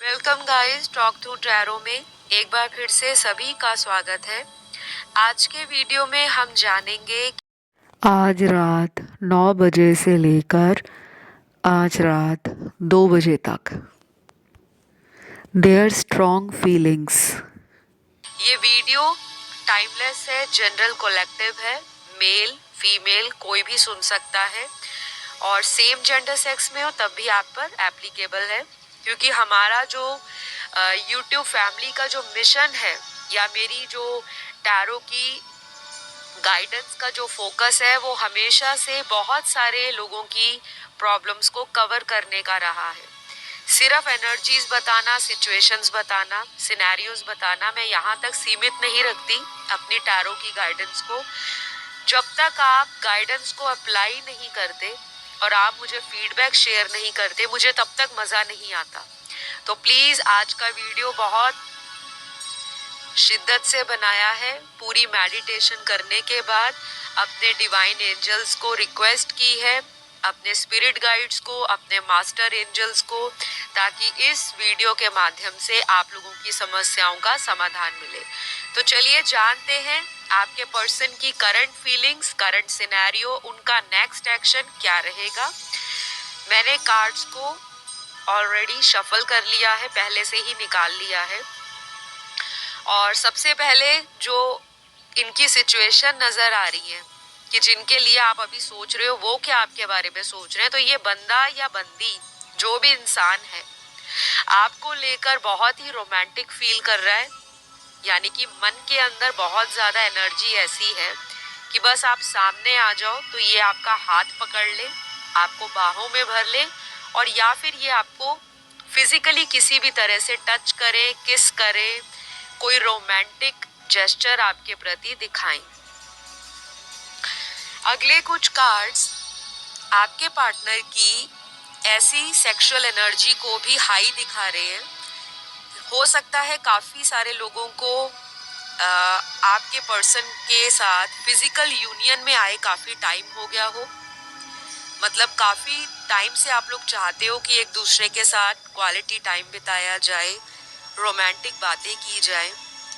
Welcome guys, talk to tarot में एक बार फिर से सभी का स्वागत है। आज के वीडियो में हम जानेंगे आज रात 9 बजे से लेकर आज रात 2 बजे तक देयर स्ट्रॉन्ग फीलिंग्स। ये वीडियो टाइमलेस है, जनरल कलेक्टिव है, मेल फीमेल कोई भी सुन सकता है और सेम जेंडर सेक्स में हो तब भी आप पर एप्लीकेबल है, क्योंकि हमारा जो यूट्यूब फैमिली का जो मिशन है या मेरी जो टैरो की गाइडेंस का जो फोकस है वो हमेशा से बहुत सारे लोगों की प्रॉब्लम्स को कवर करने का रहा है। सिर्फ एनर्जीज बताना, सिचुएशंस बताना, सिनेरियोज बताना मैं यहाँ तक सीमित नहीं रखती अपनी टैरो की गाइडेंस को। जब तक आप गाइडेंस को अप्लाई नहीं करते और आप मुझे फीडबैक शेयर नहीं करते, मुझे तब तक मज़ा नहीं आता। तो प्लीज़ आज का वीडियो बहुत शिद्दत से बनाया है। पूरी मेडिटेशन करने के बाद अपने डिवाइन एंजल्स को रिक्वेस्ट की है, अपने स्पिरिट गाइड्स को, अपने मास्टर एंजल्स को, ताकि इस वीडियो के माध्यम से आप लोगों की समस्याओं का समाधान मिले। तो चलिए जानते हैं आपके पर्सन की करंट फीलिंग्स, करंट सिनेरियो, उनका नेक्स्ट एक्शन क्या रहेगा। मैंने कार्ड्स को ऑलरेडी शफल कर लिया है, पहले से ही निकाल लिया है। और सबसे पहले जो इनकी सिचुएशन नज़र आ रही है कि जिनके लिए आप अभी सोच रहे हो, वो क्या आपके बारे में सोच रहे हैं। तो ये बंदा या बंदी जो भी इंसान है आपको लेकर बहुत ही रोमांटिक फील कर रहा है, यानी कि मन के अंदर बहुत ज़्यादा एनर्जी ऐसी है कि बस आप सामने आ जाओ तो ये आपका हाथ पकड़ ले, आपको बाहों में भर ले, और या फिर ये आपको फिजिकली किसी भी तरह से टच करे, किस करे, कोई रोमांटिक जेस्चर आपके प्रति दिखाएं। अगले कुछ कार्ड्स आपके पार्टनर की ऐसी सेक्सुअल एनर्जी को भी हाई दिखा रहे हैं। हो सकता है काफ़ी सारे लोगों को आपके पर्सन के साथ फिजिकल यूनियन में आए काफ़ी टाइम हो गया हो, मतलब काफ़ी टाइम से आप लोग चाहते हो कि एक दूसरे के साथ क्वालिटी टाइम बिताया जाए, रोमांटिक बातें की जाए।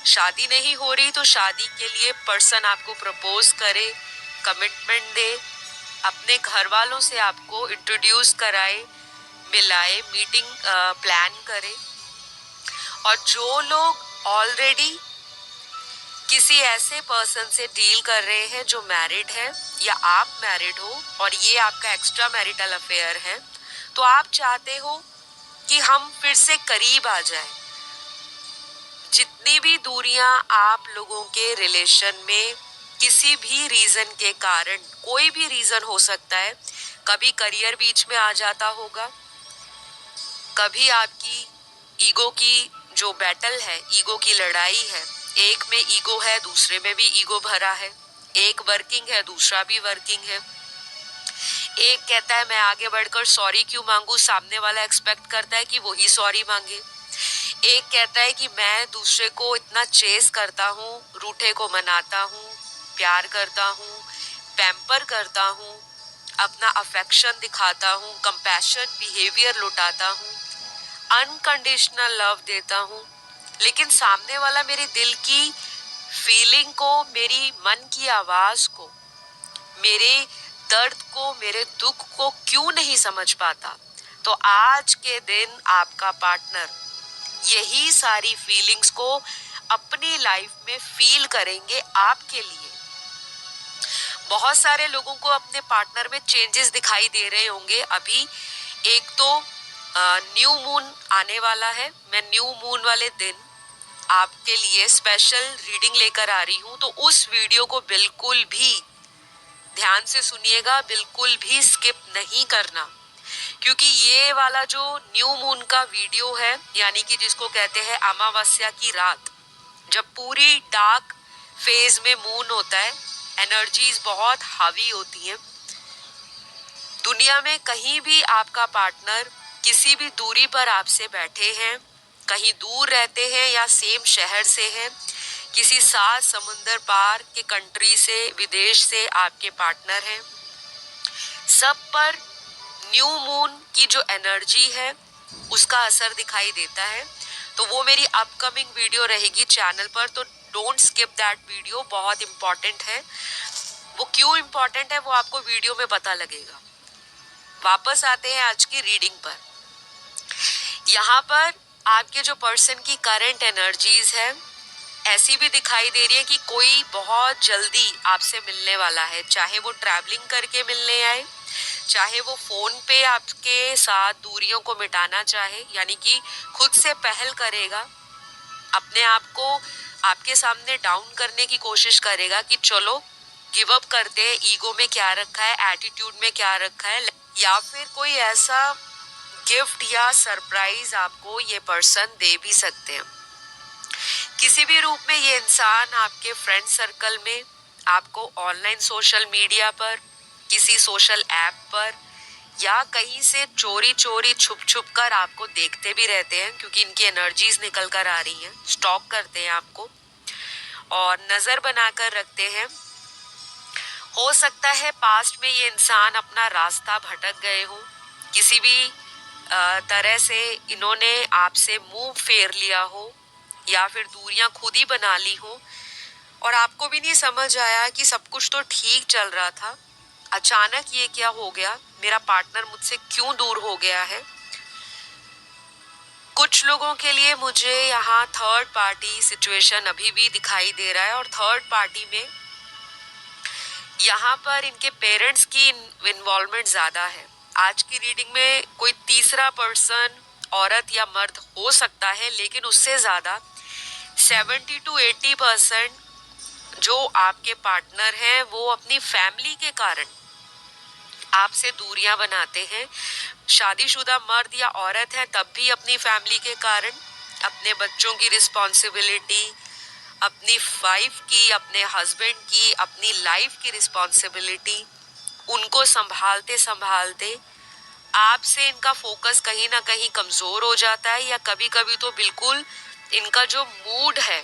शादी नहीं हो रही तो शादी के लिए पर्सन आपको प्रपोज करे, कमिटमेंट दे, अपने घर वालों से आपको इंट्रोड्यूस कराए, मिलाए, मीटिंग प्लान करे। और जो लोग ऑलरेडी किसी ऐसे पर्सन से डील कर रहे हैं जो मैरिड है या आप मैरिड हो और ये आपका एक्स्ट्रा मैरिटल अफेयर है, तो आप चाहते हो कि हम फिर से करीब आ जाएं। जितनी भी दूरियां आप लोगों के रिलेशन में किसी भी रीजन के कारण, कोई भी रीजन हो सकता है, कभी करियर बीच में आ जाता होगा, कभी आपकी ईगो की जो बैटल है, ईगो की लड़ाई है, एक में ईगो है, दूसरे में भी ईगो भरा है, एक वर्किंग है, दूसरा भी वर्किंग है। एक कहता है मैं आगे बढ़कर सॉरी क्यों मांगू, सामने वाला एक्सपेक्ट करता है कि वही सॉरी मांगे। एक कहता है कि मैं दूसरे को इतना चेस करता हूँ, रूठे को मनाता हूँ, प्यार करता हूँ, पैम्पर करता हूँ, अपना अफेक्शन दिखाता हूँ, कंपैशन बिहेवियर लुटाता हूँ, अनकंडीशनल लव देता हूँ, लेकिन सामने वाला मेरे दिल की फीलिंग को, मेरी मन की आवाज को, मेरे दर्द को, मेरे दुख को क्यों नहीं समझ पाता। तो आज के दिन आपका पार्टनर यही सारी फीलिंग्स को अपनी लाइफ में फील करेंगे आपके लिए। बहुत सारे लोगों को अपने पार्टनर में चेंजेस दिखाई दे रहे होंगे अभी। एक तो न्यू मून आने वाला है, मैं न्यू मून वाले दिन आपके लिए स्पेशल रीडिंग लेकर आ रही हूँ, तो उस वीडियो को बिल्कुल भी ध्यान से सुनिएगा, बिल्कुल भी स्किप नहीं करना, क्योंकि ये वाला जो न्यू मून का वीडियो है, यानी कि जिसको कहते हैं अमावस्या की रात, जब पूरी डार्क फेज में मून होता है, एनर्जीज बहुत हावी होती हैं। दुनिया में कहीं भी आपका पार्टनर किसी भी दूरी पर आपसे बैठे हैं, कहीं दूर रहते हैं या सेम शहर से हैं, किसी 7 समुंदर पार के कंट्री से, विदेश से आपके पार्टनर हैं, सब पर न्यू मून की जो एनर्जी है उसका असर दिखाई देता है। तो वो मेरी अपकमिंग वीडियो रहेगी चैनल पर, तो डोंट स्किप दैट वीडियो, बहुत इम्पॉर्टेंट है। वो क्यों इम्पॉर्टेंट है वो आपको वीडियो में पता लगेगा। वापस आते हैं आज की रीडिंग पर। यहाँ पर आपके जो पर्सन की करंट एनर्जीज है, ऐसी भी दिखाई दे रही है कि कोई बहुत जल्दी आपसे मिलने वाला है, चाहे वो ट्रैवलिंग करके मिलने आए, चाहे वो फोन पे आपके साथ दूरियों को मिटाना चाहे, यानी कि खुद से पहल करेगा, अपने आप को आपके सामने डाउन करने की कोशिश करेगा कि चलो गिव अप करते हैं, ईगो में क्या रखा है, एटीट्यूड में क्या रखा है, या फिर कोई ऐसा गिफ्ट या सरप्राइज आपको ये पर्सन दे भी सकते हैं। किसी भी रूप में ये इंसान आपके फ्रेंड सर्कल में, आपको ऑनलाइन सोशल मीडिया पर, किसी सोशल ऐप पर या कहीं से चोरी चोरी छुप छुप कर आपको देखते भी रहते हैं, क्योंकि इनकी एनर्जीज निकल कर आ रही हैं, स्टॉक करते हैं आपको और नजर बनाकर रखते हैं। हो सकता है पास्ट में ये इंसान अपना रास्ता भटक गए हो, किसी भी तरह से इन्होंने आपसे मुंह फेर लिया हो या फिर दूरियां खुद ही बना ली हो और आपको भी नहीं समझ आया कि सब कुछ तो ठीक चल रहा था, अचानक ये क्या हो गया, मेरा पार्टनर मुझसे क्यों दूर हो गया है। कुछ लोगों के लिए मुझे यहाँ थर्ड पार्टी सिचुएशन अभी भी दिखाई दे रहा है और थर्ड पार्टी में यहाँ पर इनके पेरेंट्स की इन्वॉल्वमेंट ज्यादा है। आज की रीडिंग में कोई तीसरा पर्सन, औरत या मर्द हो सकता है, लेकिन उससे ज्यादा 70 to 80% जो आपके पार्टनर हैं वो अपनी फैमिली के कारण आपसे दूरियां बनाते हैं। शादीशुदा मर्द या औरत है तब भी अपनी फैमिली के कारण, अपने बच्चों की रिस्पॉन्सिबिलिटी, अपनी वाइफ की, अपने हस्बैंड की, अपनी लाइफ की रिस्पॉन्सिबिलिटी, उनको संभालते संभालते आपसे इनका फोकस कहीं ना कहीं कमजोर हो जाता है, या कभी कभी तो बिल्कुल इनका जो मूड है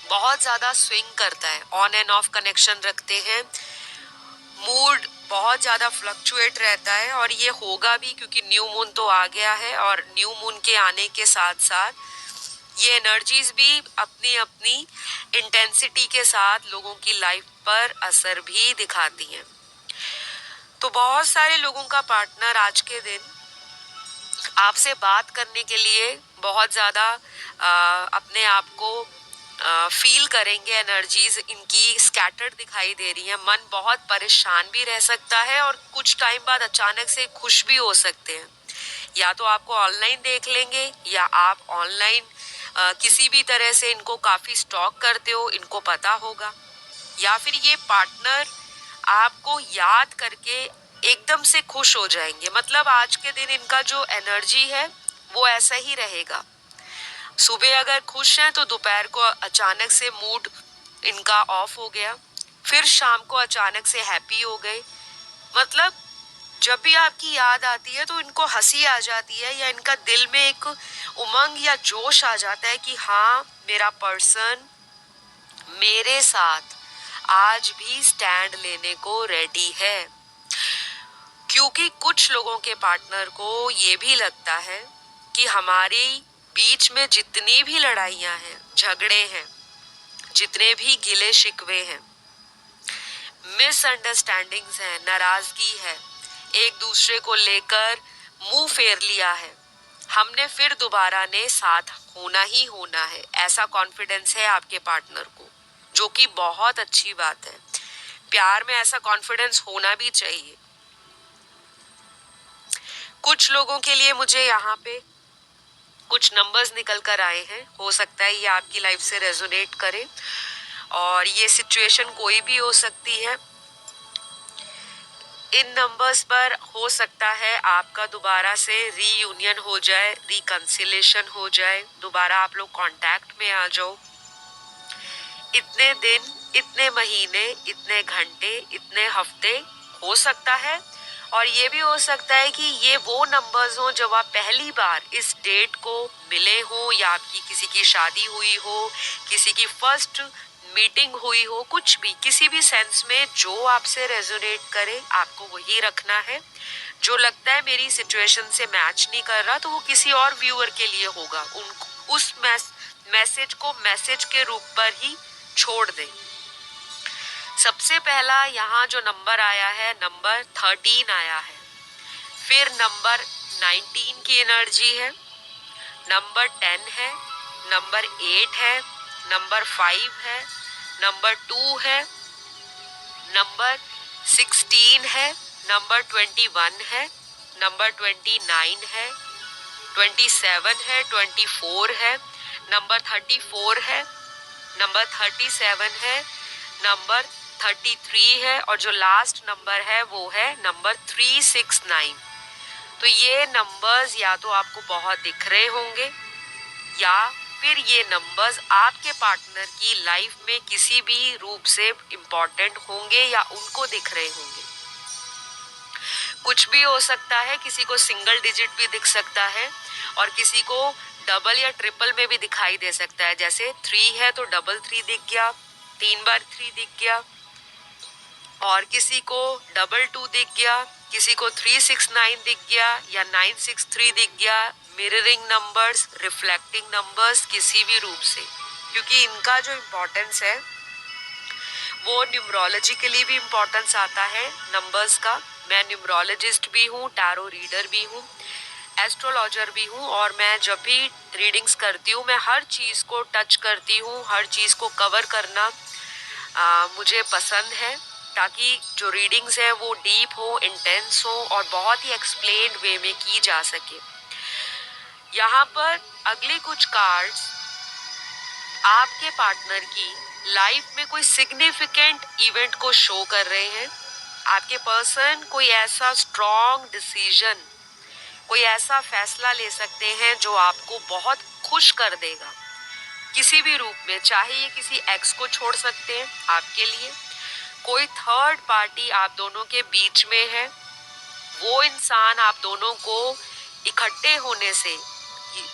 बहुत ज्यादा स्विंग करता है, ऑन एंड ऑफ कनेक्शन रखते हैं, मूड बहुत ज्यादा फ्लक्चुएट रहता है। और ये होगा भी क्योंकि न्यू मून तो आ गया है और न्यू मून के आने के साथ साथ ये एनर्जीज भी अपनी अपनी इंटेंसिटी के साथ लोगों की लाइफ पर असर भी दिखाती हैं। तो बहुत सारे लोगों का पार्टनर आज के दिन आपसे बात करने के लिए बहुत ज्यादा अपने आप को फील करेंगे, एनर्जीज इनकी स्कैटर्ड दिखाई दे रही है, मन बहुत परेशान भी रह सकता है और कुछ टाइम बाद अचानक से खुश भी हो सकते हैं। या तो आपको ऑनलाइन देख लेंगे या आप ऑनलाइन किसी भी तरह से इनको काफी स्टॉक करते हो, इनको पता होगा, या फिर ये पार्टनर आपको याद करके एकदम से खुश हो जाएंगे। मतलब आज के दिन इनका जो एनर्जी है वो ऐसा ही रहेगा। सुबह अगर खुश हैं तो दोपहर को अचानक से मूड इनका ऑफ हो गया, फिर शाम को अचानक से हैप्पी हो गए। मतलब जब भी आपकी याद आती है तो इनको हंसी आ जाती है, या इनका दिल में एक उमंग या जोश आ जाता है कि हाँ, मेरा पर्सन मेरे साथ आज भी स्टैंड लेने को रेडी है। क्योंकि कुछ लोगों के पार्टनर को ये भी लगता है कि हमारी बीच में जितनी भी लड़ाइयां हैं, झगड़े हैं, जितने भी गिले शिकवे हैं, मिसअंडरस्टैंडिंग्स हैं, नाराजगी है, एक दूसरे को लेकर मुंह फेर लिया है, हमने फिर दोबारा ने साथ होना ही होना है, ऐसा कॉन्फिडेंस है आपके पार्टनर को, जो कि बहुत अच्छी बात है। प्यार में ऐसा कॉन्फिडेंस होना भी चाहिए। कुछ लोगों के लिए मुझे यहाँ पे कुछ नंबर्स निकल कर आए हैं, हो सकता है ये आपकी लाइफ से रेजोनेट करे और ये सिचुएशन कोई भी हो सकती है। इन नंबर्स पर हो सकता है आपका दोबारा से रीयूनियन हो जाए, रिकंसिलेशन हो जाए, दोबारा आप लोग कांटेक्ट में आ जाओ। इतने दिन, इतने महीने, इतने घंटे, इतने हफ्ते हो सकता है। और ये भी हो सकता है कि ये वो नंबर्स हो जब आप पहली बार इस डेट को मिले हो, या आपकी किसी की शादी हुई हो, किसी की फर्स्ट मीटिंग हुई हो, कुछ भी, किसी भी सेंस में जो आपसे रेजोनेट करे आपको वही रखना है। जो लगता है मेरी सिचुएशन से मैच नहीं कर रहा, तो वो किसी और व्यूअर के लिए होगा। उस मैसेज को मैसेज के रूप पर ही छोड़ दें। सबसे पहला यहाँ जो नंबर आया है, नंबर 13 आया है। फिर नंबर 19 की एनर्जी है, नंबर 10 है, नंबर 8 है, नंबर 5 है, नंबर 2 है, नंबर 16 है, नंबर 21 है, नंबर 29 है, 27 है, 24 है, नंबर 34 है, नंबर 37 है, नंबर 33 है, और जो लास्ट नंबर है वो है नंबर 369। तो ये नंबर्स या तो आपको बहुत दिख रहे होंगे, या फिर ये नंबर्स आपके पार्टनर की लाइफ में किसी भी रूप से इम्पोर्टेंट होंगे या उनको दिख रहे होंगे। कुछ भी हो सकता है, किसी को सिंगल डिजिट भी दिख सकता है और किसी को डबल या ट्रिपल में भी दिखाई दे सकता है। जैसे 3 है तो डबल 3 दिख गया, 3 बार 3 दिख गया, और किसी को डबल 2 दिख गया, किसी को 369 दिख गया या 963 दिख गया। मिररिंग नंबर्स, रिफ्लेक्टिंग नंबर्स, किसी भी रूप से, क्योंकि इनका जो इम्पोर्टेंस है वो न्यूमरोलॉजिकली भी इम्पोर्टेंस आता है नंबर्स का। मैं न्यूमरोलॉजिस्ट भी हूँ, टैरो रीडर भी हूँ, एस्ट्रोलॉजर भी हूँ, और मैं जब भी रीडिंग्स करती हूँ मैं हर चीज़ को टच करती हूँ, हर चीज़ को कवर करना मुझे पसंद है, ताकि जो रीडिंग्स है वो डीप हो, इंटेंस हो और बहुत ही एक्सप्लेन्ड वे में की जा सके। यहाँ पर अगले कुछ कार्ड्स आपके पार्टनर की लाइफ में कोई सिग्निफिकेंट इवेंट को शो कर रहे हैं। आपके पर्सन कोई ऐसा स्ट्रॉन्ग डिसीजन, कोई ऐसा फैसला ले सकते हैं जो आपको बहुत खुश कर देगा किसी भी रूप में। चाहे ये किसी एक्स को छोड़ सकते हैं आपके लिए, कोई थर्ड पार्टी आप दोनों के बीच में है, वो इंसान आप दोनों को इकट्ठे होने से,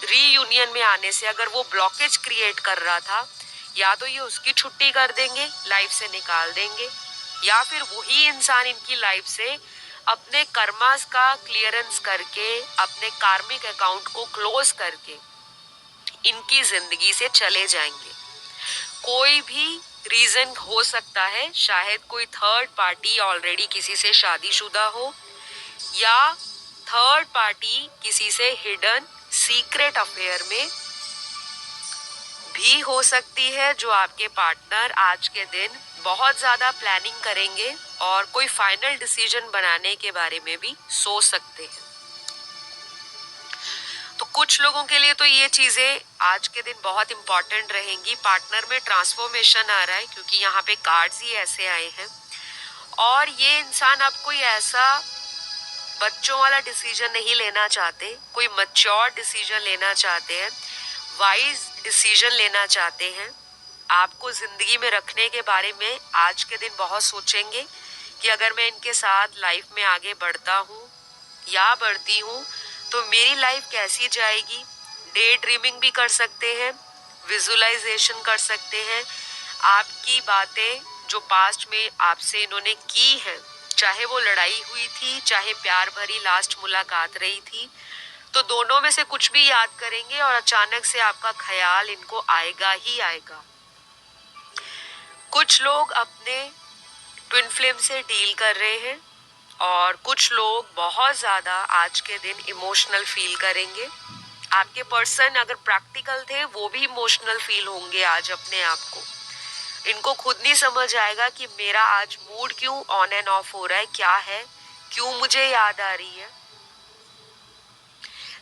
रीयूनियन में आने से अगर वो ब्लॉकेज क्रिएट कर रहा था, या तो ये उसकी छुट्टी कर देंगे, लाइफ से निकाल देंगे, या फिर वही इंसान इनकी लाइफ से अपने कर्मास का क्लियरेंस करके, अपने कार्मिक अकाउंट को क्लोज करके इनकी जिंदगी से चले जाएंगे। कोई भी रीजन हो सकता है, शायद कोई थर्ड पार्टी ऑलरेडी किसी से शादीशुदा हो, या थर्ड पार्टी किसी से हिडन सीक्रेट अफेयर में भी हो सकती है, जो आपके पार्टनर आज के दिन बहुत ज्यादा प्लानिंग करेंगे और कोई फाइनल डिसीजन बनाने के बारे में भी सोच सकते हैं। तो कुछ लोगों के लिए तो ये चीजें आज के दिन बहुत इंपॉर्टेंट रहेंगी। पार्टनर में ट्रांसफॉर्मेशन आ रहा है, क्योंकि यहाँ पे कार्ड्स ही ऐसे आए हैं, और ये इंसान अब कोई ऐसा बच्चों वाला डिसीजन नहीं लेना चाहते, कोई मैच्योर डिसीजन लेना चाहते हैं, वाइज डिसीजन लेना चाहते हैं। आपको जिंदगी में रखने के बारे में आज के दिन बहुत सोचेंगे कि अगर मैं इनके साथ लाइफ में आगे बढ़ता हूँ या बढ़ती हूँ तो मेरी लाइफ कैसी जाएगी। डे ड्रीमिंग भी कर सकते हैं, विजुअलाइजेशन कर सकते हैं। आपकी बातें जो पास्ट में आपसे इन्होंने की हैं, चाहे वो लड़ाई हुई थी, चाहे प्यार भरी लास्ट मुलाकात रही थी, तो दोनों में से कुछ भी याद करेंगे और अचानक से आपका ख्याल इनको आएगा ही आएगा। कुछ लोग अपने ट्विन फ्लेम से डील कर रहे हैं, और कुछ लोग बहुत ज़्यादा आज के दिन इमोशनल फील करेंगे। आपके पर्सन अगर प्रैक्टिकल थे, वो भी इमोशनल फील होंगे आज अपने आप को। इनको खुद नहीं समझ आएगा कि मेरा आज मूड क्यों ऑन एंड ऑफ हो रहा है, क्या है, क्यों मुझे याद आ रही है,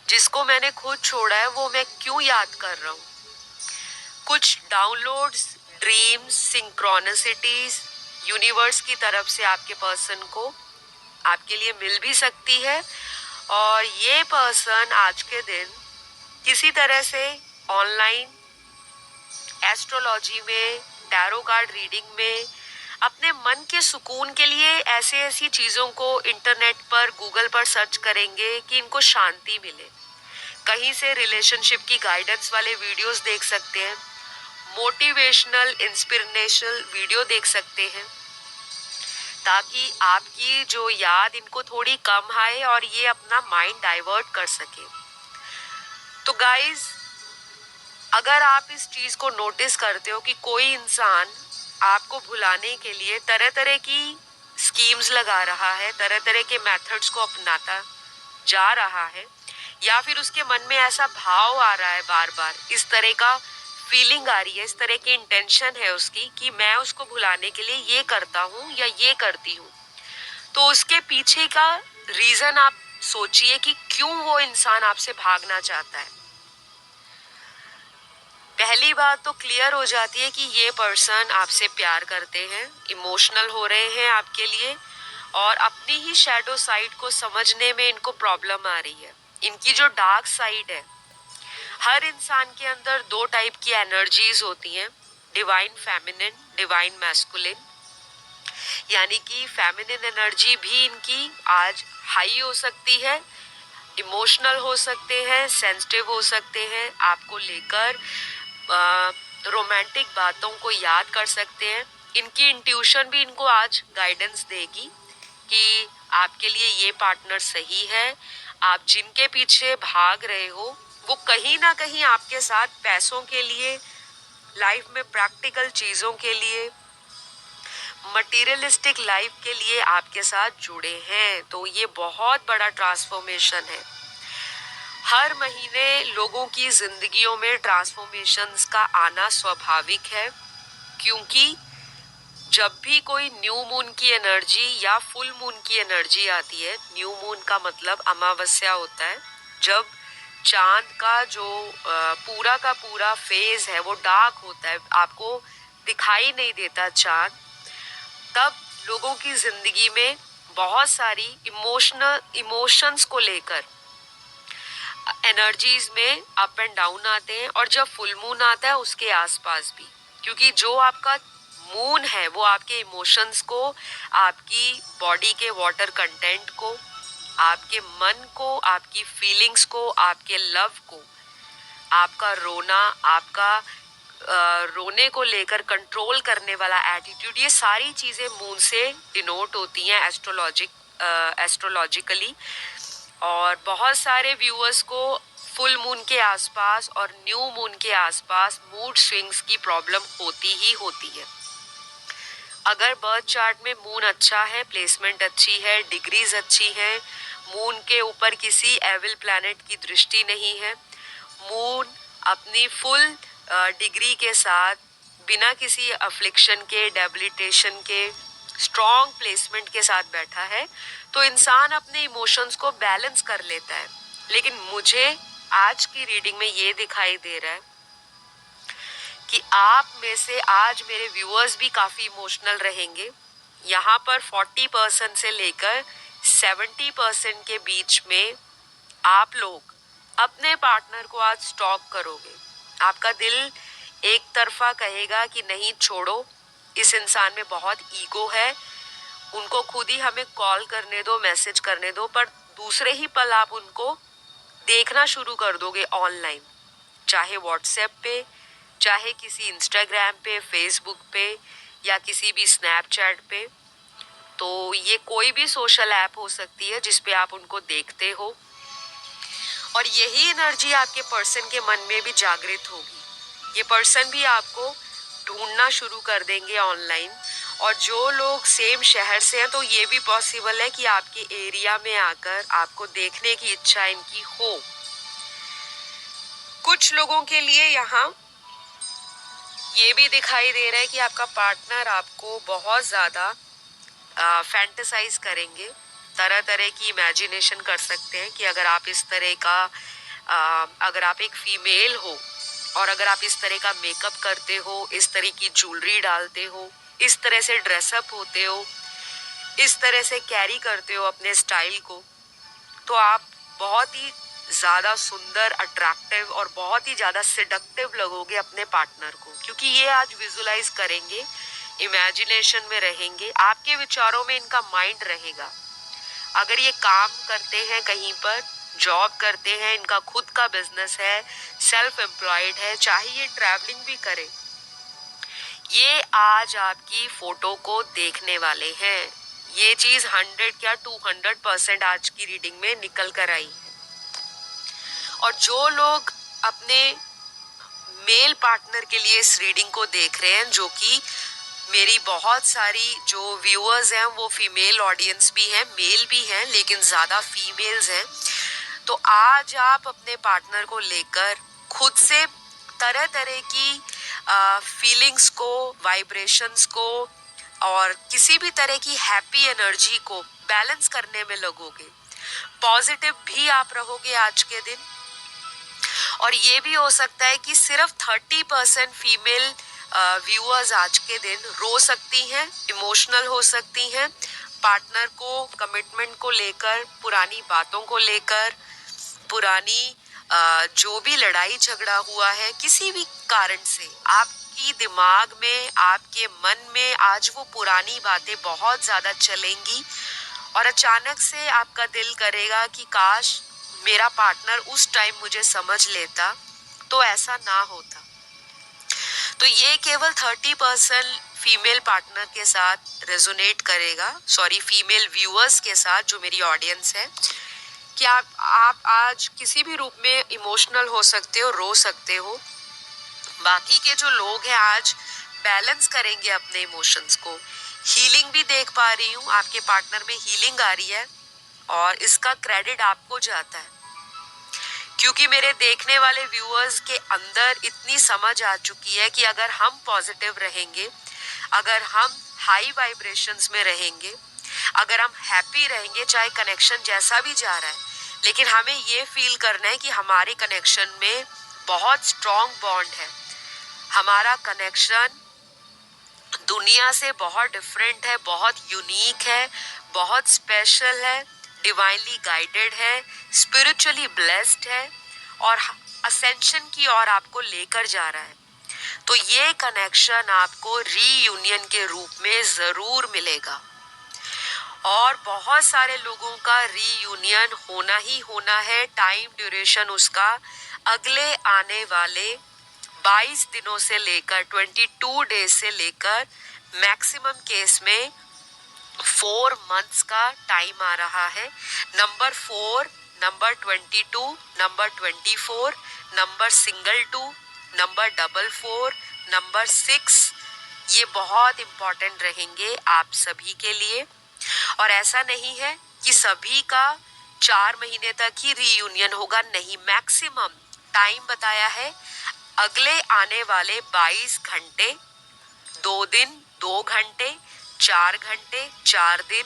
जिसको मैंने खुद छोड़ा है वो मैं क्यों याद कर रहा हूँ। कुछ डाउनलोड्स, ड्रीम्स, सिंक्रोनिसिटीज यूनिवर्स की तरफ से आपके पर्सन को आपके लिए मिल भी सकती है, और ये पर्सन आज के दिन किसी तरह से ऑनलाइन एस्ट्रोलॉजी में, टैरो कार्ड रीडिंग में अपने मन के सुकून के लिए ऐसी चीज़ों को इंटरनेट पर, गूगल पर सर्च करेंगे कि इनको शांति मिले। कहीं से रिलेशनशिप की गाइडेंस वाले वीडियोस देख सकते हैं, मोटिवेशनल इंस्पिरेशनल वीडियो देख सकते हैं, ताकि आपकी जो याद इनको थोड़ी कम आए और ये अपना माइंड डाइवर्ट कर सके। तो गाइज, अगर आप इस चीज को नोटिस करते हो कि कोई इंसान आपको भुलाने के लिए तरह तरह की स्कीम्स लगा रहा है, तरह तरह के मेथड्स को अपनाता जा रहा है, या फिर उसके मन में ऐसा भाव आ रहा है, बार बार इस तरह का फीलिंग आ रही है, इस तरह की इंटेंशन है उसकी कि मैं उसको भुलाने के लिए ये करता हूँ या ये करती हूँ, तो उसके पीछे का रीजन आप सोचिए कि क्यों वो इंसान आपसे भागना चाहता है। पहली बात तो क्लियर हो जाती है कि ये पर्सन आपसे प्यार करते हैं, इमोशनल हो रहे हैं आपके लिए, और अपनी ही शैडो साइड को समझने में इनको प्रॉब्लम आ रही है। इनकी जो डार्क साइड है, हर इंसान के अंदर दो टाइप की एनर्जीज होती हैं, डिवाइन फेमिनिन, डिवाइन मैस्कुलिन। यानी कि फेमिनिन एनर्जी भी इनकी आज हाई हो सकती है, इमोशनल हो सकते हैं, सेंसिटिव हो सकते हैं, आपको लेकर रोमांटिक बातों को याद कर सकते हैं। इनकी इंट्यूशन भी इनको आज गाइडेंस देगी कि आपके लिए ये पार्टनर सही है। आप जिनके पीछे भाग रहे हो वो कहीं ना कहीं आपके साथ पैसों के लिए, लाइफ में प्रैक्टिकल चीजों के लिए, मटेरियलिस्टिक लाइफ के लिए आपके साथ जुड़े हैं। तो ये बहुत बड़ा ट्रांसफॉर्मेशन है। हर महीने लोगों की जिंदगियों में ट्रांसफॉर्मेशंस का आना स्वाभाविक है, क्योंकि जब भी कोई न्यू मून की एनर्जी या फुल मून की एनर्जी आती है, न्यू मून का मतलब अमावस्या होता है, जब चांद का जो पूरा का पूरा फेज है वो डार्क होता है, आपको दिखाई नहीं देता चांद, तब लोगों की जिंदगी में बहुत सारी इमोशंस को लेकर एनर्जीज में अप एंड डाउन आते हैं। और जब फुल मून आता है उसके आसपास भी, क्योंकि जो आपका मून है वो आपके इमोशंस को, आपकी बॉडी के वाटर कंटेंट को, आपके मन को, आपकी फीलिंग्स को, आपके लव को, आपका रोना, आपका रोने को लेकर कंट्रोल करने वाला एटीट्यूड, ये सारी चीजें मून से डिनोट होती हैं एस्ट्रोलॉजिकली। और बहुत सारे व्यूअर्स को फुल मून के आसपास और न्यू मून के आसपास मूड स्विंग्स की प्रॉब्लम होती ही होती है। अगर बर्थ चार्ट में मून अच्छा है, प्लेसमेंट अच्छी है, डिग्रीज अच्छी है, मून के ऊपर किसी एविल प्लैनेट की दृष्टि नहीं है, मून अपनी फुल डिग्री के साथ बिना किसी अफ्लिक्शन के, डेबिलिटेशन के, स्ट्रॉन्ग प्लेसमेंट के साथ बैठा है, तो इंसान अपने इमोशंस को बैलेंस कर लेता है। लेकिन मुझे आज की रीडिंग में ये दिखाई दे रहा है कि आप में से आज मेरे व्यूअर्स भी काफी इमोशनल रहेंगे। यहाँ पर 40% से लेकर 70% के बीच में आप लोग अपने पार्टनर को आज स्टॉक करोगे। आपका दिल एक तरफा कहेगा कि नहीं छोड़ो, इस इंसान में बहुत ईगो है, उनको खुद ही हमें कॉल करने दो, मैसेज करने दो, पर दूसरे ही पल आप उनको देखना शुरू कर दोगे ऑनलाइन, चाहे व्हाट्सएप पे, चाहे किसी इंस्टाग्राम पे, फेसबुक पे, या किसी भी स्नैपचैट पे। तो ये कोई भी सोशल ऐप हो सकती है जिसपे आप उनको देखते हो, और यही एनर्जी आपके पर्सन के मन में भी जागृत होगी। ये पर्सन भी आपको ढूंढना शुरू कर देंगे ऑनलाइन, और जो लोग सेम शहर से हैं तो ये भी पॉसिबल है कि आपके एरिया में आकर आपको देखने की इच्छा इनकी हो। कुछ लोगों के लिए यहाँ ये भी दिखाई दे रहा है कि आपका पार्टनर आपको बहुत ज्यादा फैंटेसाइज करेंगे, तरह तरह की इमेजिनेशन कर सकते हैं कि अगर आप इस तरह का अगर आप एक फीमेल हो और अगर आप इस तरह का मेकअप करते हो, इस तरह की ज्वेलरी डालते हो, इस तरह से ड्रेसअप होते हो, इस तरह से कैरी करते हो अपने स्टाइल को, तो आप बहुत ही ज्यादा सुंदर, अट्रैक्टिव और बहुत ही ज्यादा सिडक्टिव लगोगे अपने पार्टनर को, क्योंकि ये आज विजुलाइज करेंगे, इमेजिनेशन में रहेंगे, आपके विचारों में इनका माइंड रहेगा। अगर ये काम करते हैं, कहीं पर जॉब करते हैं, इनका खुद का बिजनेस है, सेल्फ एम्प्लॉयड है, चाहे ये ट्रैवलिंग भी करे, ये आज आपकी फोटो को देखने वाले हैं। ये चीज 100 क्या 200% आज की रीडिंग में निकल कर आई है। और जो लोग अपने मेल पार्टनर के लिए इस रीडिंग को देख रहे हैं, जो कि मेरी बहुत सारी जो व्यूअर्स हैं वो फीमेल ऑडियंस भी हैं, मेल भी हैं, लेकिन ज़्यादा फीमेल्स हैं, तो आज आप अपने पार्टनर को लेकर खुद से तरह तरह की फीलिंग्स को, वाइब्रेशंस को और किसी भी तरह की हैप्पी एनर्जी को बैलेंस करने में लगोगे। पॉजिटिव भी आप रहोगे आज के दिन। और ये भी हो सकता है कि सिर्फ 30% फीमेल व्यूअर्स आज के दिन रो सकती हैं, इमोशनल हो सकती हैं, पार्टनर को, कमिटमेंट को लेकर, पुरानी बातों को लेकर, पुरानी जो भी लड़ाई झगड़ा हुआ है किसी भी कारण से, आपकी दिमाग में, आपके मन में आज वो पुरानी बातें बहुत ज्यादा चलेंगी और अचानक से आपका दिल करेगा कि काश मेरा पार्टनर उस टाइम मुझे समझ लेता तो ऐसा ना होता। तो ये केवल 30% फीमेल पार्टनर के साथ रेजोनेट करेगा, सॉरी फीमेल व्यूअर्स के साथ जो मेरी ऑडियंस है, कि आप आज किसी भी रूप में इमोशनल हो सकते हो, रो सकते हो। बाकी के जो लोग हैं आज बैलेंस करेंगे अपने इमोशंस को। हीलिंग भी देख पा रही हूँ, आपके पार्टनर में हीलिंग आ रही है और इसका क्रेडिट आपको जाता है, क्योंकि मेरे देखने वाले व्यूअर्स के अंदर इतनी समझ आ चुकी है कि अगर हम पॉजिटिव रहेंगे, अगर हम हाई वाइब्रेशंस में रहेंगे, अगर हम हैप्पी रहेंगे, चाहे कनेक्शन जैसा भी जा रहा है, लेकिन हमें ये फील करना है कि हमारे कनेक्शन में बहुत स्ट्रॉन्ग बॉन्ड है, हमारा कनेक्शन दुनिया से बहुत डिफरेंट है, बहुत यूनिक है, बहुत स्पेशल है, डिवाइनली गाइडेड है, स्पिरिचुअली ब्लेस्ड है और असेंशन की ओर आपको लेकर जा रहा है। तो ये कनेक्शन आपको रीयूनियन के रूप में जरूर मिलेगा और बहुत सारे लोगों का रीयूनियन होना ही होना है। टाइम ड्यूरेशन उसका अगले आने वाले 22 दिनों से लेकर 22 डेज से लेकर मैक्सिमम केस में 4 मंथ्स का टाइम आ रहा है। Number 4, number 22, number 24, number single 2, number 44, number 6, ये बहुत इम्पोर्टेंट रहेंगे आप सभी के लिए। और ऐसा नहीं है कि सभी का 4 महीने तक ही रीयूनियन होगा, नहीं, मैक्सिमम टाइम बताया है अगले आने वाले 22 घंटे, 2 दिन 2 घंटे, 4 घंटे 4 दिन,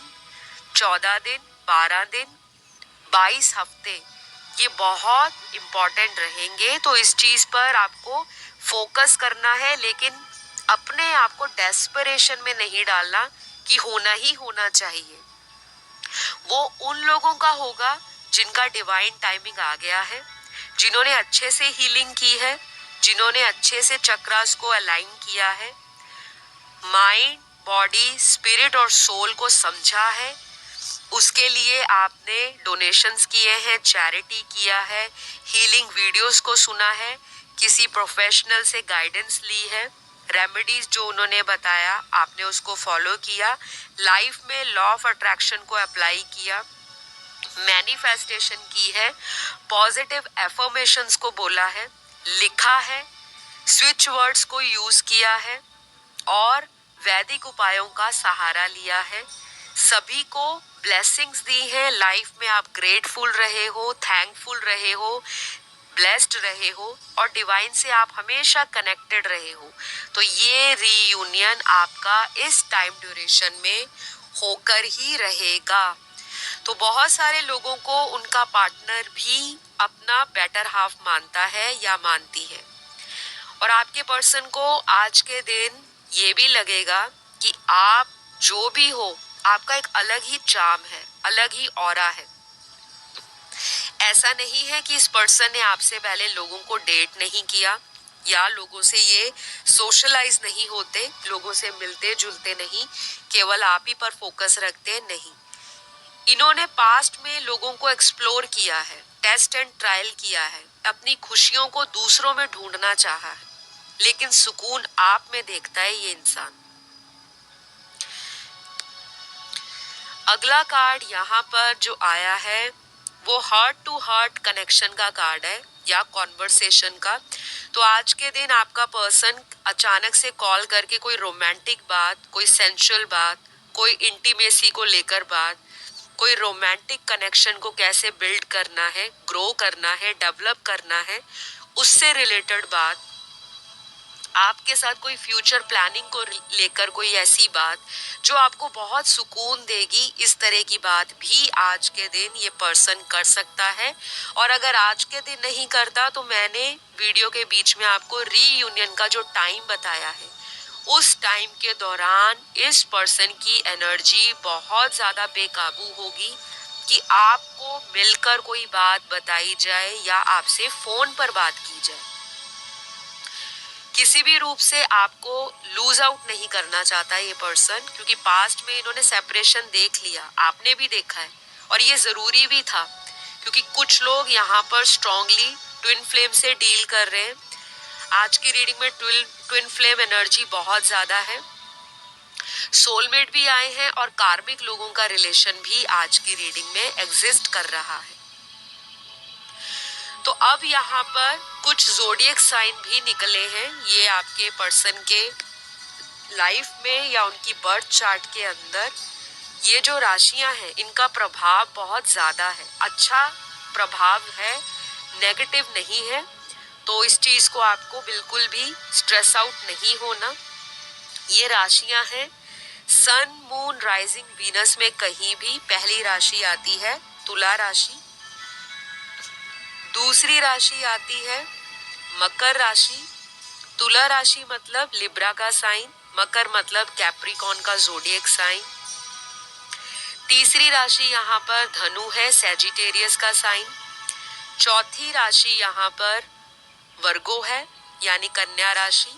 14 दिन, 12 दिन, 22 हफ्ते, ये बहुत इम्पोर्टेंट रहेंगे। तो इस चीज पर आपको फोकस करना है, लेकिन अपने आप को डेस्परेशन में नहीं डालना कि होना ही होना चाहिए। वो उन लोगों का होगा जिनका डिवाइन टाइमिंग आ गया है, जिन्होंने अच्छे से हीलिंग की है, जिन्होंने अच्छे से चक्रास को अलाइन किया है, माइंड, बॉडी, स्पिरिट और सोल को समझा है, उसके लिए आपने डोनेशंस किए हैं, चैरिटी किया है, हीलिंग वीडियोस को सुना है, किसी प्रोफेशनल से गाइडेंस ली है, रेमेडीज जो उन्होंने बताया आपने उसको फॉलो किया, लाइफ में लॉ ऑफ अट्रैक्शन को अप्लाई किया, मैनिफेस्टेशन की है, पॉजिटिव एफर्मेशंस को बोला है, लिखा है, स्विच वर्ड्स को यूज किया है और वैदिक उपायों का सहारा लिया है। सभी को ब्लेसिंग्स दी है, लाइफ में आप ग्रेटफुल रहे हो, थैंकफुल रहे हो, ब्लेस्ड रहे हो और डिवाइन से आप हमेशा कनेक्टेड रहे हो। तो ये रीयूनियन आपका इस टाइम ड्यूरेशन में होकर ही रहेगा। तो बहुत सारे लोगों को उनका पार्टनर भी अपना बेटर हाफ मानता है या मानती है, और आपके पर्सन को आज के दिन ये भी लगेगा कि आप जो भी हो, आपका एक अलग ही चार्म है, अलग ही ऑरा है। ऐसा नहीं है कि इस पर्सन ने आपसे पहले लोगों को डेट नहीं किया या लोगों से ये सोशलाइज नहीं होते, लोगों से मिलते जुलते नहीं, केवल आप ही पर फोकस रखते नहीं। इन्होंने पास्ट में लोगों को एक्सप्लोर किया है, टेस्ट एंड ट्रायल किया है, अपनी खुशियों को दूसरों में ढूंढना चाहा है, लेकिन सुकून आप में देखता है ये इंसान। अगला कार्ड यहाँ पर जो आया है वो हार्ट टू हार्ट कनेक्शन का कार्ड है या कॉन्वर्सेशन का। तो आज के दिन आपका पर्सन अचानक से कॉल करके कोई रोमांटिक बात, कोई सेंसुअल बात, कोई इंटीमेसी को लेकर बात, कोई रोमांटिक कनेक्शन को कैसे बिल्ड करना है, ग्रो करना है, डेवलप करना है, उससे रिलेटेड बात, आपके साथ कोई फ्यूचर प्लानिंग को लेकर कोई ऐसी बात जो आपको बहुत सुकून देगी, इस तरह की बात भी आज के दिन ये पर्सन कर सकता है। और अगर आज के दिन नहीं करता तो मैंने वीडियो के बीच में आपको रीयूनियन का जो टाइम बताया है, उस टाइम के दौरान इस पर्सन की एनर्जी बहुत ज़्यादा बेकाबू होगी कि आपको मिलकर कोई बात बताई जाए या आपसे फ़ोन पर बात की जाए। किसी भी रूप से आपको लूज आउट नहीं करना चाहता ये पर्सन, क्योंकि पास्ट में इन्होंने सेपरेशन देख लिया, आपने भी देखा है, और ये ज़रूरी भी था क्योंकि कुछ लोग यहाँ पर स्ट्रांगली ट्विन फ्लेम से डील कर रहे हैं। आज की रीडिंग में ट्विन फ्लेम एनर्जी बहुत ज़्यादा है। सोलमेट भी आए हैं और कार्मिक लोगों का रिलेशन भी आज की रीडिंग में एग्जिस्ट कर रहा है। तो अब यहाँ पर कुछ ज़ोडिएक साइन भी निकले हैं। ये आपके पर्सन के लाइफ में या उनकी बर्थ चार्ट के अंदर ये जो राशियां हैं इनका प्रभाव बहुत ज़्यादा है, अच्छा प्रभाव है, नेगेटिव नहीं है। तो इस चीज़ को आपको बिल्कुल भी स्ट्रेस आउट नहीं होना। ये राशियां हैं सन, मून, राइजिंग, वीनस में कहीं भी पहली राशि आती है तुला राशि, दूसरी राशि आती है मकर राशि। तुला राशि मतलब लिब्रा का साइन, मकर मतलब कैप्रिकॉन का ज़ोडिएक साइन। तीसरी राशि यहाँ पर धनु है, सैजिटेरियस का साइन। चौथी राशि यहाँ पर वर्गो है यानी कन्या राशि।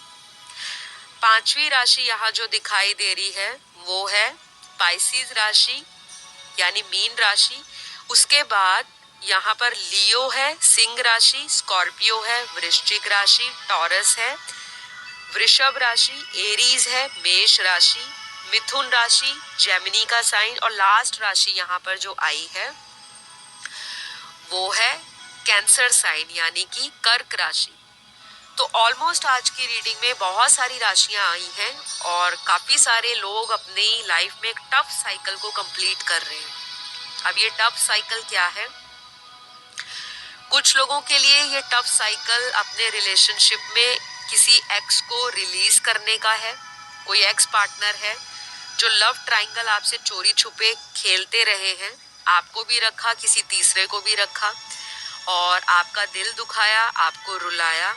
पांचवी राशि यहाँ जो दिखाई दे रही है वो है पाइसिस राशि यानी मीन राशि। उसके बाद यहाँ पर लियो है, सिंह राशि, स्कॉर्पियो है, वृश्चिक राशि, टॉरस है, वृषभ राशि, एरीज है, मेष राशि, मिथुन राशि, जेमिनी का साइन, और लास्ट राशि यहाँ पर जो आई है वो है कैंसर साइन यानी कि कर्क राशि। तो ऑलमोस्ट आज की रीडिंग में बहुत सारी राशियां आई हैं और काफ़ी सारे लोग अपनी लाइफ में एक टफ साइकिल को कंप्लीट कर रहे हैं। अब ये टफ साइकिल क्या है? कुछ लोगों के लिए ये टफ साइकिल अपने रिलेशनशिप में किसी एक्स को रिलीज करने का है। कोई एक्स पार्टनर है जो लव ट्रायंगल आपसे चोरी छुपे खेलते रहे हैं, आपको भी रखा, किसी तीसरे को भी रखा, और आपका दिल दुखाया, आपको रुलाया,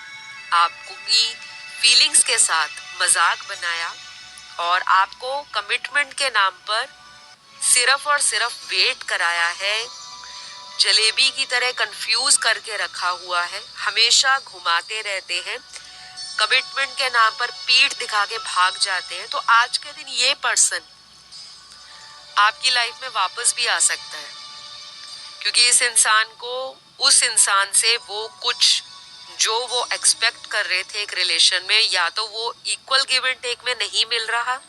आपको की फीलिंग्स के साथ मजाक बनाया, और आपको कमिटमेंट के नाम पर सिर्फ और सिर्फ वेट कराया है, जलेबी की तरह कंफ्यूज करके रखा हुआ है, हमेशा घुमाते रहते हैं, कमिटमेंट के नाम पर पीठ दिखा के भाग जाते हैं। तो आज के दिन ये पर्सन आपकी लाइफ में वापस भी आ सकता है, क्योंकि इस इंसान को उस इंसान से वो कुछ जो वो एक्सपेक्ट कर रहे थे एक रिलेशन में, या तो वो इक्वल गिव एंड टेक में नहीं मिल रहा,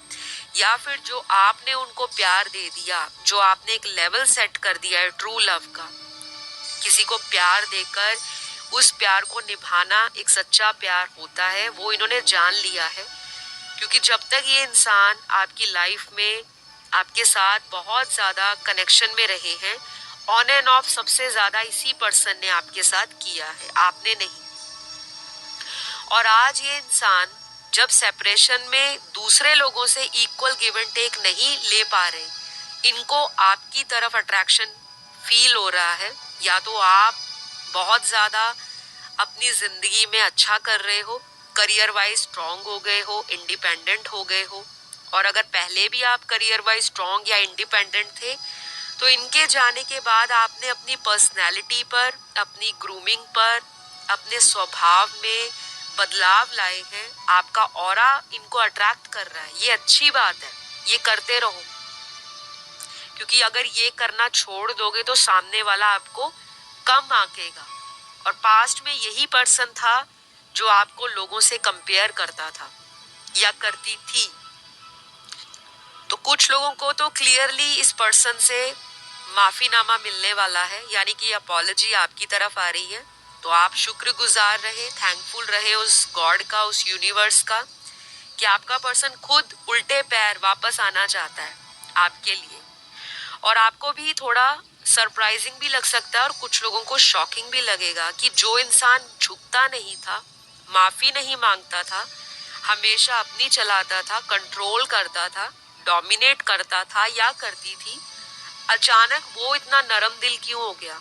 या फिर जो आपने उनको प्यार दे दिया, जो आपने एक लेवल सेट कर दिया है ट्रू लव का, किसी को प्यार देकर उस प्यार को निभाना एक सच्चा प्यार होता है, वो इन्होंने जान लिया है। क्योंकि जब तक ये इंसान आपकी लाइफ में आपके साथ बहुत ज़्यादा कनेक्शन में रहे हैं, ऑन एंड ऑफ सबसे ज़्यादा इसी पर्सन ने आपके साथ किया है, आपने नहीं। और आज ये इंसान जब सेपरेशन में दूसरे लोगों से इक्वल गिव एंड टेक नहीं ले पा रहे, इनको आपकी तरफ अट्रैक्शन फील हो रहा है, या तो आप बहुत ज़्यादा अपनी ज़िंदगी में अच्छा कर रहे हो, करियर वाइज स्ट्रॉन्ग हो गए हो, इंडिपेंडेंट हो गए हो, और अगर पहले भी आप करियर वाइज स्ट्रॉन्ग या इंडिपेंडेंट थे तो इनके जाने के बाद आपने अपनी पर्सनैलिटी पर, अपनी ग्रूमिंग पर, अपने स्वभाव में बदलाव लाए हैं। आपका ऑरा इनको अट्रैक्ट कर रहा है, ये अच्छी बात है, ये करते रहो, क्योंकि अगर ये करना छोड़ दोगे तो सामने वाला आपको कम आंकेगा। और पास्ट में यही पर्सन था जो आपको लोगों से कंपेयर करता था या करती थी। तो कुछ लोगों को तो क्लियरली इस पर्सन से माफीनामा मिलने वाला है, यानी कि अपॉलजी आपकी तरफ आ रही है। तो आप शुक्रगुजार रहे, थैंकफुल रहे उस गॉड का, उस यूनिवर्स का, कि आपका पर्सन खुद उल्टे पैर वापस आना चाहता है आपके लिए। और आपको भी थोड़ा सरप्राइजिंग भी लग सकता है और कुछ लोगों को शॉकिंग भी लगेगा कि जो इंसान झुकता नहीं था, माफी नहीं मांगता था, हमेशा अपनी चलाता था, कंट्रोल करता था, डोमिनेट करता था या करती थी, अचानक वो इतना नरम दिल क्यों हो गया?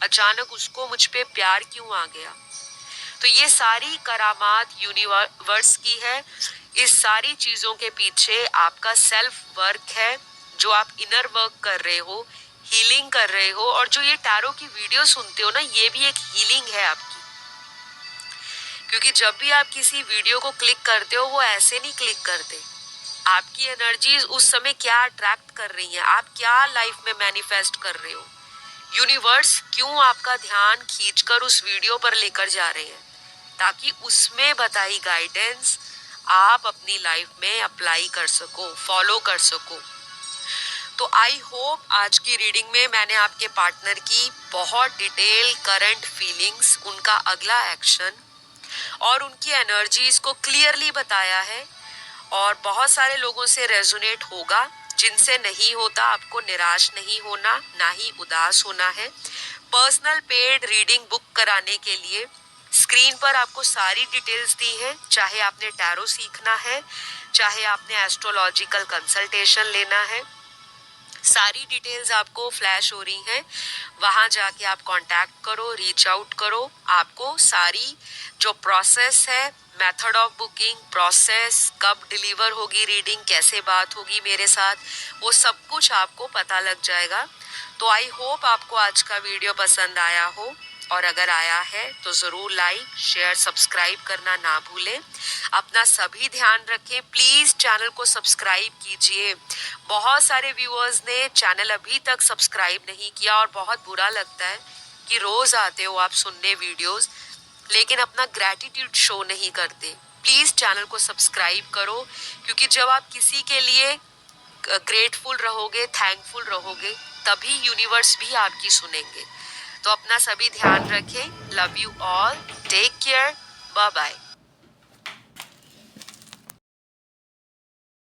अचानक उसको मुझ पे प्यार क्यों आ गया? तो ये सारी करामात यूनिवर्स की है। इस सारी चीजों के पीछे आपका सेल्फ वर्क है, जो आप इनर वर्क कर रहे हो, हीलिंग कर रहे हो। और जो ये टैरो की वीडियो सुनते हो ना, ये भी एक हीलिंग है आपकी। क्योंकि जब भी आप किसी वीडियो को क्लिक करते हो, वो ऐसे नहीं क्लिक करते। आपकी एनर्जीज उस समय क्या अट्रैक्ट कर रही हैं, आप क्या लाइफ में मैनिफेस्ट कर रहे हो, यूनिवर्स क्यों आपका ध्यान खींचकर उस वीडियो पर लेकर जा रहे हैं, ताकि उसमें बताई गाइडेंस आप अपनी लाइफ में अप्लाई कर सको, फॉलो कर सको। तो आई होप आज की रीडिंग में मैंने आपके पार्टनर की बहुत डिटेल करंट फीलिंग्स, उनका अगला एक्शन और उनकी एनर्जीज को क्लियरली बताया है। और बहुत सारे लोगों से रेजोनेट होगा, जिनसे नहीं होता आपको निराश नहीं होना, ना ही उदास होना है। पर्सनल पेड रीडिंग बुक कराने के लिए स्क्रीन पर आपको सारी डिटेल्स दी हैं। चाहे आपने टैरो सीखना है, चाहे आपने एस्ट्रोलॉजिकल कंसल्टेशन लेना है, सारी डिटेल्स आपको फ्लैश हो रही हैं। वहां जाके आप कांटेक्ट करो, रीच आउट करो। आपको सारी जो प्रोसेस है, मेथड ऑफ बुकिंग, प्रोसेस, कब डिलीवर होगी रीडिंग, कैसे बात होगी मेरे साथ, वो सब कुछ आपको पता लग जाएगा। तो आई होप आपको आज का वीडियो पसंद आया हो, और अगर आया है तो ज़रूर लाइक, शेयर, सब्सक्राइब करना ना भूलें। अपना सभी ध्यान रखें। प्लीज़ चैनल को सब्सक्राइब कीजिए। बहुत सारे व्यूअर्स ने चैनल अभी तक सब्सक्राइब नहीं किया और बहुत बुरा लगता है कि रोज़ आते हो आप सुनने वीडियोस, लेकिन अपना ग्रैटिट्यूड शो नहीं करते। प्लीज़ चैनल को सब्सक्राइब करो, क्योंकि जब आप किसी के लिए ग्रेटफुल रहोगे, थैंकफुल रहोगे, तभी यूनिवर्स भी आपकी सुनेंगे। तो अपना सभी ध्यान रखें। Love you all, take care, bye bye.